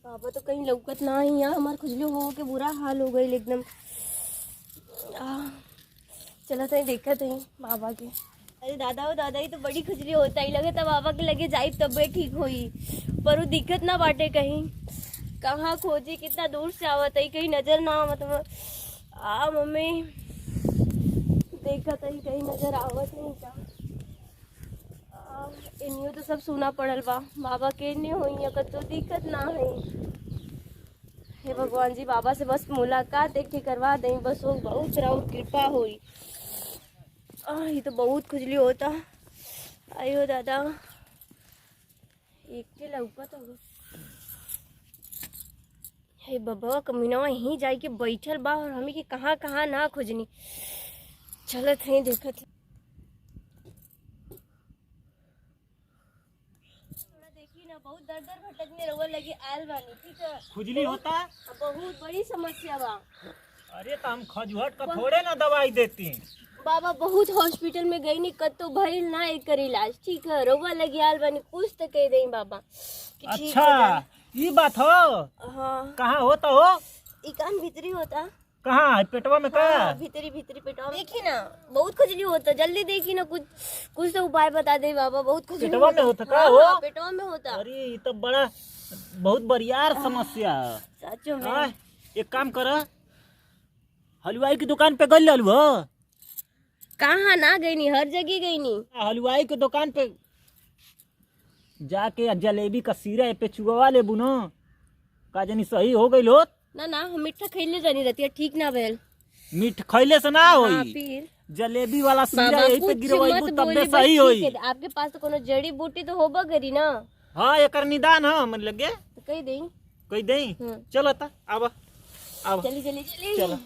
बाबा तो कहीं लौकत ना ही यहाँ। हमार खुजली हो के बुरा हाल हो गई एकदम। चला था देखा थे बाबा के। अरे दादा हो दादा, ही तो बड़ी खुजली होता ही लगे, तब बाबा के लगे जाई तब ठीक होई, पर वो दिक्कत ना बाटे कहीं। कहाँ खोजी, कितना दूर से आवत है, कहीं नजर ना आवत। मम्मी देखा था कहीं नजर आवत नहीं का। इन्हीं तो सब सुना पड़ल बा, बाबा के नहीं हुई तो दिक्कत ना है। हे भगवान जी, बाबा से बस मुलाकात एक करवा दें, बस वो बहुत राउर कृपा हुई। ये तो बहुत खुजली होता। आयो दादा, एक के लौकत होगा। हे बाबा, कमीना यहीं जाए के बैठल बा और हमें के कहाँ कहाँ ना खोजनी। चलत है देखत। थोड़ा देखी ना, बहुत दर दर भटकने रवा लगी आयल बानी। ठीक है, खुजली होता बहुत बड़ी समस्या बा। अरे तो हम खजुहट का थोड़े ना दवाई देती। बाबा बहुत हॉस्पिटल में गई नहीं, कत तो भइल ना एकर इलाज। ठीक है, रोवा लगी आयल बानी, कुछ तो कह दें बाबा कि ठीक हो अच्छा जाए। ये बात हो। हाँ, कहाँ होता हो? ई कान भीतरी होता। कहाँ है पेटवा में? का हाँ, भीतरी भीतरी पेटवा। देखी ना, बहुत खुजली होता। जल्दी देखी ना, कुछ कुछ तो उपाय बता दे बाबा। बहुत खुजली पेटवा में होता का? हाँ, हो हाँ, पेटवा में होता। अरे ये तो बड़ा बहुत बरियार समस्या है। सचो में। हाँ, एक काम कर, हलवाई की दुकान पे गई ललू हो। कहाँ ना गई नी, हर जगह गई नी। हलवाई की दुकान पे जाके जलेबी का सीरा पे चुगवा ले बुनो, का जानी सही हो गई हो। ना ना, हम मीठा खैले जानी रहती है, ठीक ना भेल। मीठ खैले से ना हाँ, होई, फिर जलेबी वाला सीरा बाबा यही पे कुछ गिरवाई मत तब बोली, बस सही ठीक होई। है। आपके पास तो कोनो जड़ी बूटी तो होबा करी ना। हाँ, एकर निदान है मन लगे तो कही दें। कही दई। चलो ता आवा आवा, चली चली चली। चलो।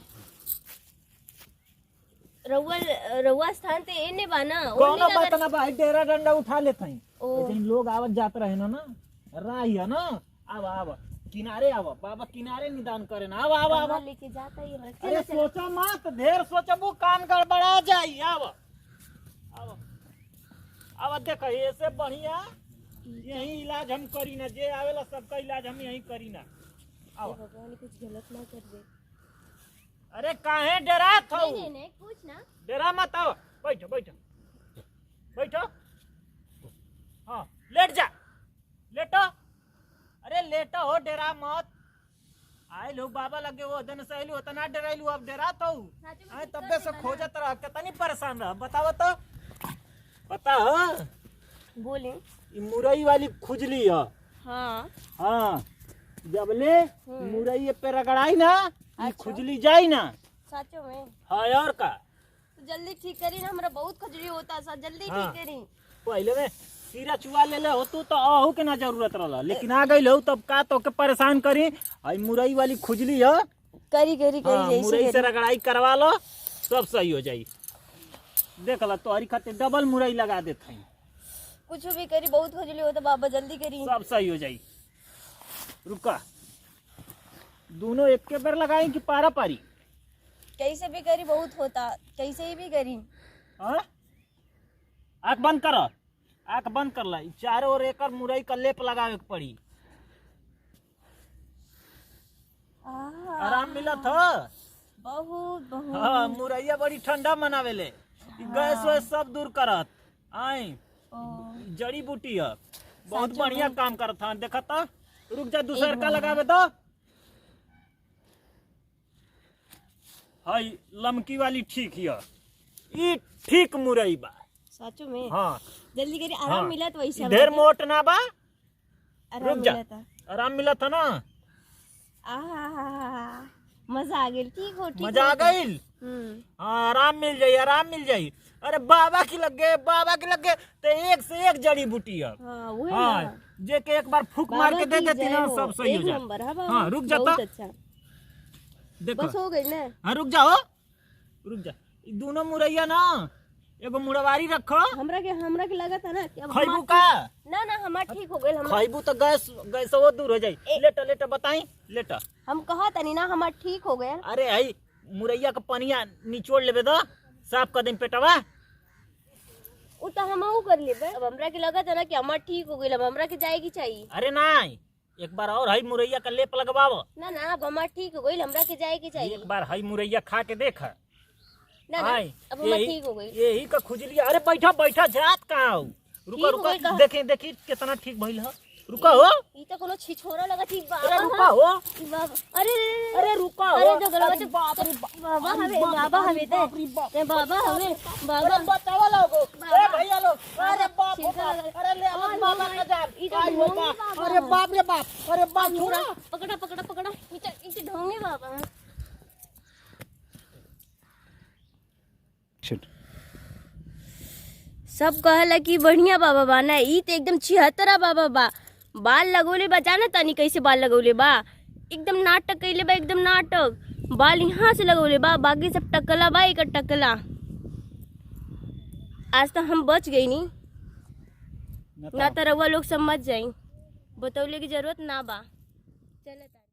रउआ रउआ स्थान ते एने बा ना। कोनो बात ना भाई, डेरा डंडा उठा लेते हैं। ओ। लेकिन लोग आवत जात रहे ना राही है ना। आवा आवा किनारे आवा, बाबा किनारे निदान करे ना। आवा आवा आवा, लेके जाता ही है। अरे सोचो मत, ढेर सोचबो काम गड़बड़ा जाई। आवा आवा आवा, देखो ऐसे बढ़िया यही इलाज हम करी ना। जे आवेला सबका इलाज हम यही करी ना। आवा। भगवान कुछ गलत ना कर दे। अरे काहे डरात हो? नहीं नहीं, कुछ ना। डरा मत। आओ, बैठो बैठो बैठो। हाँ, लेट जा, लेटो। अरे लेटो हो, डरा मत। आए लोग बाबा लगे वो दिन से आइलू होता ना डराइलू, अब डरा तो आए तब्बे से खोजत रह, कितनी परेशान रह। बताओ तो, पता है बोले। ये मुरई वाली खुजली है। हाँ हाँ, जबले मुरई पे रगड़ाई ना, ये खुजली जाई ना। सचो में। हाँ और का, तो जल्दी ठीक करी ना, हमरा बहुत खुजली होता है। जल्दी हाँ। ठीक करी। पहले में सीरा चुआ ले हो तो आहू के ना जरूरत रहा, लेकिन आ गई हो तब का तो के परेशान करी। आई मुरई वाली खुजली है। करी करी करी। हाँ, मुरई से रगड़ाई करवा लो, सब सही हो जाई। देख ला तो हरी खाते डबल मुरई लगा देते हैं। कुछ भी करी, बहुत खुजली होता बाबा, जल्दी करी। सब सही हो जाई। रुका, दोनों एक के बेर लगाई कि पारा पारी? कैसे भी करी बहुत होता, कैसे ही भी करी। हाँ, आँख बंद कर, आँख बंद कर ला। चारों ओर एकर मुरई का लेप लगावे के पड़ी। आराम मिलत हो? बहुत बहुत। हाँ, मुरैया बड़ी ठंडा मनावेले, गैस वैस सब दूर करत। आई जड़ी बूटी है, बहुत बढ़िया काम करत है। देखा था, रुक जा, दूसर का लगावे तो। हाय लमकी वाली ठीक है, ये ठीक मुरई बा। सचो में। हाँ, जल्दी करी, आराम हाँ। मिलत वैसे। ढेर मोट ना बा, आराम रुक जा, मिलता। आराम मिला था ना। मजा आ गई। ठीक हो, ठीक मजा आ गई। हाँ, आराम मिल जाई, आराम मिल जाई। अरे बाबा की लग गए, बाबा की लग गए तो एक से एक जड़ी बूटी है। हाँ, जे के एक बार फूक मार के दे देती ना, सब सही हो जाए। हाँ, रुक जाता। अच्छा, देखो, बस हो गई ना। हाँ रुक जाओ, रुक जा। ई दोनों मुरैया ना एगो मुड़वारी रखो। हमरा के लगा था ना कि अब खैबू का? ना ना, हमार ठीक हो गए। खैबू तो गैस गैस वो दूर हो जाई। लेटा लेटा बताई, लेटा। हम कहा तनी ना, हमार ठीक हो गया। अरे आई मुरैया का पनिया निचोड़ लेबे तो साफ कर दे पेटवा। वो तो हम कर लेबे। अब हमरा के लगा था ना कि हमार ठीक हो गई, अब हमरा के जाएगी चाहिए। अरे नहीं, एक बार और हई मुरैया का लेप लगवाव। ना ना अब हमार ठीक हो गई, हमरा के जाए के चाहिए। एक बार हई मुरैया खा के देख। ना ना अब हमार ठीक हो गई। यही का खुजली। अरे बैठा बैठा, जात कहाँ हो? रुका ठीक हो गई रुका, कहाँ? देखी देखी कितना ठीक भइल ह। रुका हो, ई तो कोनो छिछोरा लगा ठीक बा। अरे रुका हो, बाबा अरे अरे रुका हो। अरे तो गलवा अरे बाप रे बाप, बाबा हवे बाबा हवे ते ते बाबा हवे बाबा अरे बतावा लोगो, अरे भैया लोग, अरे बाप रे छिलका बाप, लगा। अरे ले आओ बाबा का जान। ई तो आई हो ढोंगी बाप, बाबा। अरे बाप रे बाप, अरे बाप छोड़ा। पकड़ा पकड़ा पकड़ा, ई तो ढोंगे बाबा। सब कहला कि बढ़िया बाबा बा ना, ई तो एकदम 76 बाबा बा। बाल लगोले बा, जाना तानी कैसे बाल लगोले बा? एकदम नाटक कैले बा, एकदम नाटक। बाल यहाँ से लगोले बा, बाकी सब टकला बा, एक टकला। आज तो हम बच गई नी, ना तो रउआ लोग समझ जाई। बतौले की जरूरत ना बा। चल।